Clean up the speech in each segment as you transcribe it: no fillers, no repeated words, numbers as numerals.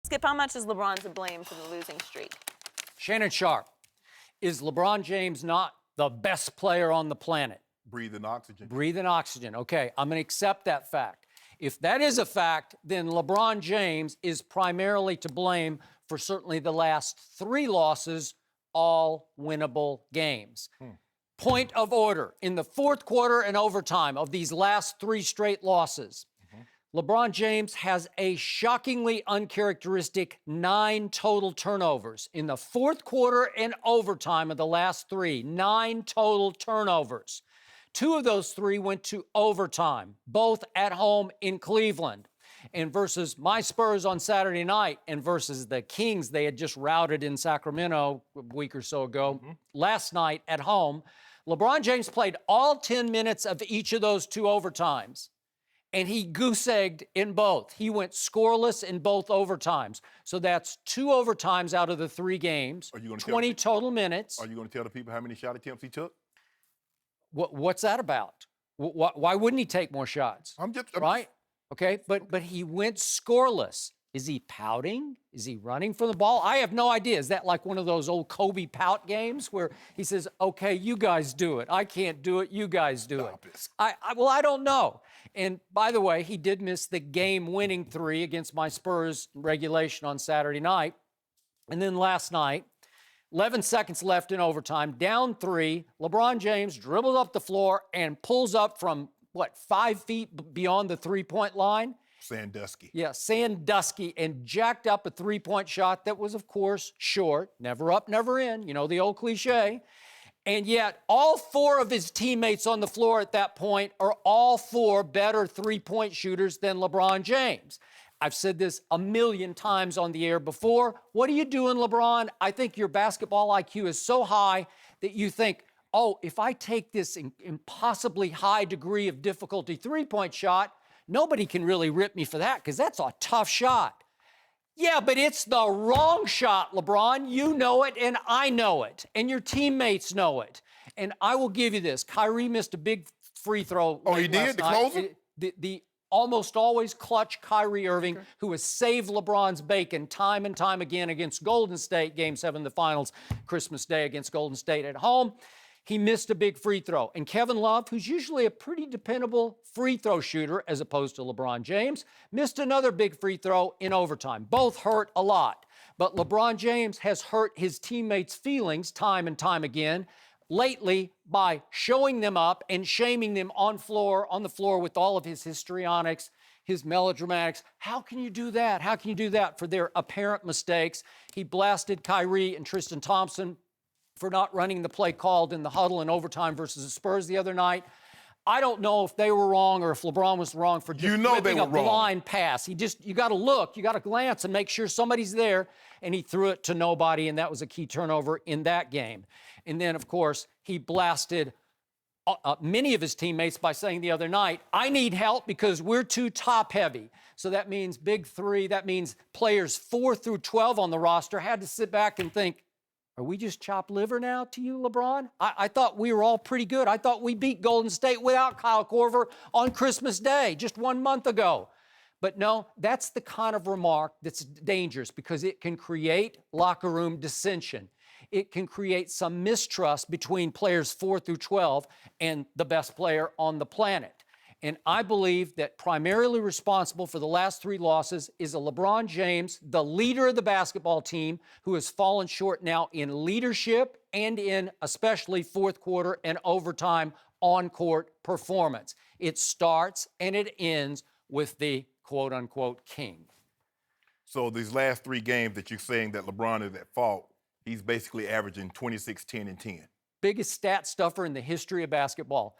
Skip, how much is LeBron to blame for the losing streak? Shannon Sharpe, is LeBron James not the best player on the planet? Breathing oxygen. Breathing oxygen. Okay, I'm going to accept that fact. If that is a fact, then LeBron James is primarily to blame for certainly the last 3 losses, all winnable games. Point of order. In the fourth quarter and overtime of these last 3 straight losses, LeBron James has a shockingly uncharacteristic 9 total turnovers. In the fourth quarter and overtime of the last 3, 9 total turnovers. 2 of those 3 went to overtime, both at home in Cleveland. And versus my Spurs on Saturday night and versus the Kings they had just routed in Sacramento a week or so ago, last night at home, LeBron James played all 10 minutes of each of those 2 overtimes. And he goose-egged in both. He went scoreless in both overtimes. So that's 2 overtimes out of the 3 games, 20 total minutes. Are you going to tell the people how many shot attempts he took? What's that about? Why wouldn't he take more shots? I'm right? Okay, but he went scoreless. Is he pouting? Is he running for the ball? I have no idea. Is that like one of those old Kobe pout games where he says, okay, you guys do it. I can't do it. You guys do it. I don't know. And by the way, he did miss the game-winning 3 against my Spurs regulation on Saturday night. And then last night, 11 seconds left in overtime, down 3, LeBron James dribbles up the floor and pulls up from, 5 feet beyond the three-point line? Sandusky. Yeah, Sandusky, and jacked up a 3-point shot that was, of course, short. Never up, never in. You know, the old cliche. And yet, all 4 of his teammates on the floor at that point are all 4 better 3-point shooters than LeBron James. I've said this a million times on the air before. What are you doing, LeBron? I think your basketball IQ is so high that you think, oh, if I take this impossibly high degree of difficulty 3-point shot, nobody can really rip me for that because that's a tough shot. Yeah, but it's the wrong shot, LeBron. You know it, and I know it, and your teammates know it. And I will give you this. Kyrie missed a big free throw. Oh, he did? The closer? The almost always clutch Kyrie Irving, who has saved LeBron's bacon time and time again against Golden State, Game 7 of the finals, Christmas Day against Golden State at home. He missed a big free throw. And Kevin Love, who's usually a pretty dependable free throw shooter as opposed to LeBron James, missed another big free throw in overtime. Both hurt a lot. But LeBron James has hurt his teammates' feelings time and time again lately by showing them up and shaming them on the floor with all of his histrionics, his melodramatics. How can you do that? How can you do that for their apparent mistakes? He blasted Kyrie and Tristan Thompson for not running the play called in the huddle in overtime versus the Spurs the other night. I don't know if they were wrong or if LeBron was wrong for just whipping a blind pass. You got to look, you got to glance and make sure somebody's there, and he threw it to nobody, and that was a key turnover in that game. And then, of course, he blasted many of his teammates by saying the other night, I need help because we're too top-heavy. So that means big 3, that means players 4 through 12 on the roster had to sit back and think, are we just chopped liver now to you, LeBron? I thought we were all pretty good. I thought we beat Golden State without Kyle Korver on Christmas Day just 1 month ago. But no, that's the kind of remark that's dangerous because it can create locker room dissension. It can create some mistrust between players 4 through 12 and the best player on the planet. And I believe that primarily responsible for the last 3 losses is a LeBron James, the leader of the basketball team, who has fallen short now in leadership and in especially fourth quarter and overtime on-court performance. It starts and it ends with the quote-unquote king. So these last 3 games that you're saying that LeBron is at fault, he's basically averaging 26, 10, and 10. Biggest stat stuffer in the history of basketball.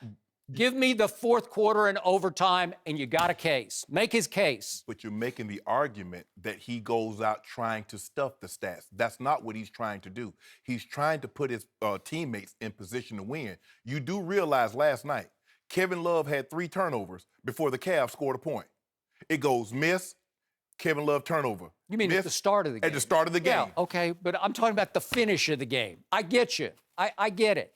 Give me the fourth quarter and overtime, and you got a case. Make his case. But you're making the argument that he goes out trying to stuff the stats. That's not what he's trying to do. He's trying to put his teammates in position to win. You do realize last night, Kevin Love had 3 turnovers before the Cavs scored a point. It goes miss, Kevin Love turnover. You mean at the start of the game? At the start of the game. Yeah, okay, but I'm talking about the finish of the game. I get you. I get it.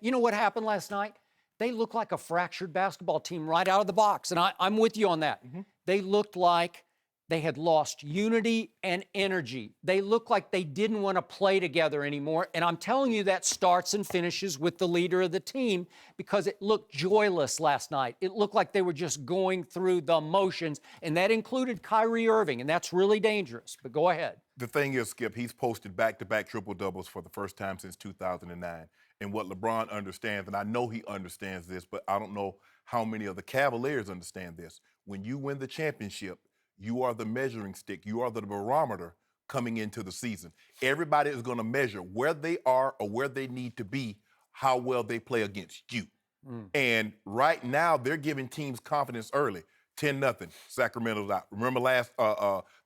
You know what happened last night? They looked like a fractured basketball team right out of the box, and I'm with you on that. They looked like They had lost unity and energy. They looked like they didn't want to play together anymore. And I'm telling you, that starts and finishes with the leader of the team, because it looked joyless last night. It looked like they were just going through the motions, and that included Kyrie Irving, and that's really dangerous. But go ahead. The thing is, Skip, he's posted back-to-back triple-doubles for the first time since 2009. And what LeBron understands, and I know he understands this, but I don't know how many of the Cavaliers understand this. When you win the championship, you are the measuring stick. You are the barometer coming into the season. Everybody is going to measure where they are or where they need to be, how well they play against you. And right now, they're giving teams confidence early. 10-0, Sacramento's out. Remember last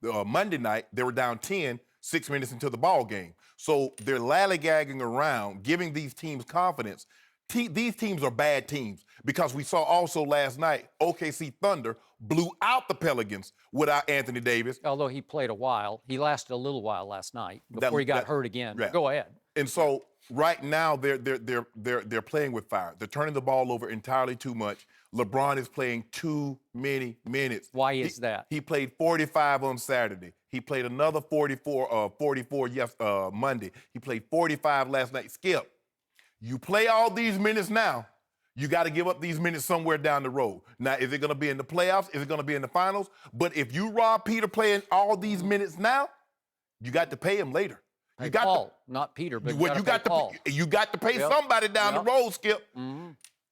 Monday night, they were down 10, 6 minutes into the ball game. So they're lollygagging around, giving these teams confidence. These teams are bad teams, because we saw also last night, OKC Thunder blew out the Pelicans without Anthony Davis. Although he played a while. He lasted a little while last night before he got hurt again. Yeah. Go ahead. And so right now they're playing with fire. They're turning the ball over entirely too much. LeBron is playing too many minutes. Why is that? He played 45 on Saturday. He played another 44 Monday. He played 45 last night. Skip, you play all these minutes now, you got to give up these minutes somewhere down the road. Now, is it going to be in the playoffs? Is it going to be in the finals? But if you rob Peter playing all these minutes now, you got to pay him later. You got Paul, not Peter, but you got to pay somebody down the road, Skip.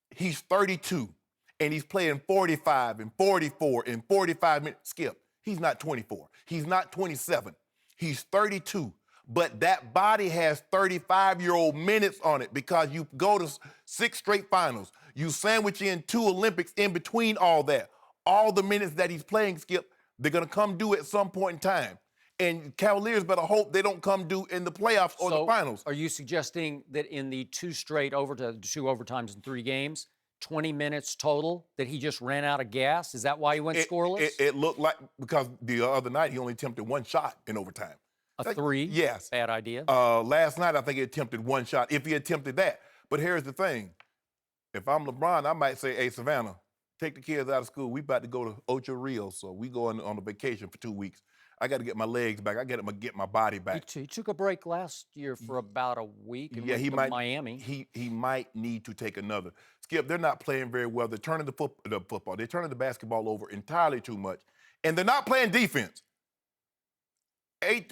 He's 32, and he's playing 45 and 44 and 45 minutes. Skip, he's not 24. He's not 27. He's 32. But that body has 35-year-old minutes on it, because you go to 6 straight finals. You sandwich in 2 Olympics in between all that. All the minutes that he's playing, Skip, they're going to come due at some point in time. And Cavaliers better hope they don't come due in the playoffs or the finals. Are you suggesting that in the 2 overtimes in 3 games, 20 minutes total, that he just ran out of gas? Is that why he went scoreless? It looked like, because the other night he only attempted 1 shot in overtime. A 3? Yes. Bad idea. Last night, I think he attempted 1 shot, if he attempted that. But here's the thing. If I'm LeBron, I might say, hey, Savannah, take the kids out of school. We about to go to Ocho Rios, so we go on a vacation for 2 weeks. I got to get my legs back. I got to get my body back. He took a break last year for about a week and went to Miami. He might need to take another. Skip, they're not playing very well. They're turning the football. They're turning the basketball over entirely too much. And they're not playing defense.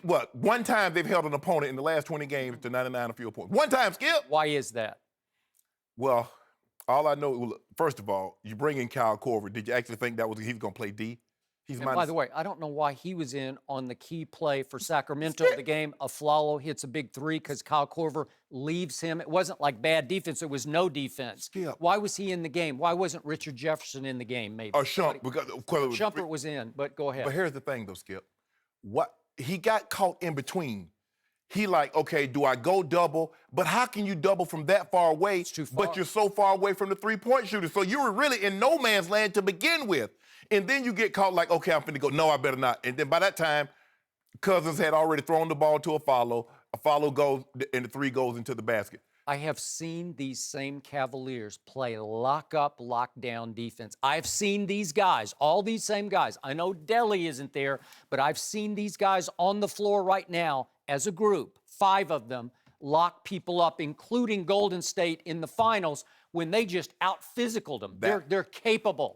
1 time they've held an opponent in the last 20 games to 99 or fewer points. 1 time, Skip. Why is that? Well, all I know, first of all, you bring in Kyle Korver. Did you actually think he was going to play D? By the way, I don't know why he was in on the key play for Sacramento of the game. Aflalo hits a big 3 because Kyle Korver leaves him. It wasn't like bad defense. It was no defense. Skip. Why was he in the game? Why wasn't Richard Jefferson in the game, maybe? Or Shump. Shumpert was in, but go ahead. But here's the thing, though, Skip. He got caught in between. He like, okay, do I go double? But how can you double from that far away? It's too far. But you're so far away from the 3-point shooter. So you were really in no man's land to begin with. And then you get caught like, okay, I'm finna go. No, I better not. And then by that time, Cousins had already thrown the ball to Aflalo. Aflalo goes, and the 3 goes into the basket. I have seen these same Cavaliers play lock-up, lock-down defense. I've seen these guys, all these same guys. I know Delly isn't there, but I've seen these guys on the floor right now as a group, 5 of them, lock people up, including Golden State in the finals, when they just out-physicaled them. They're capable.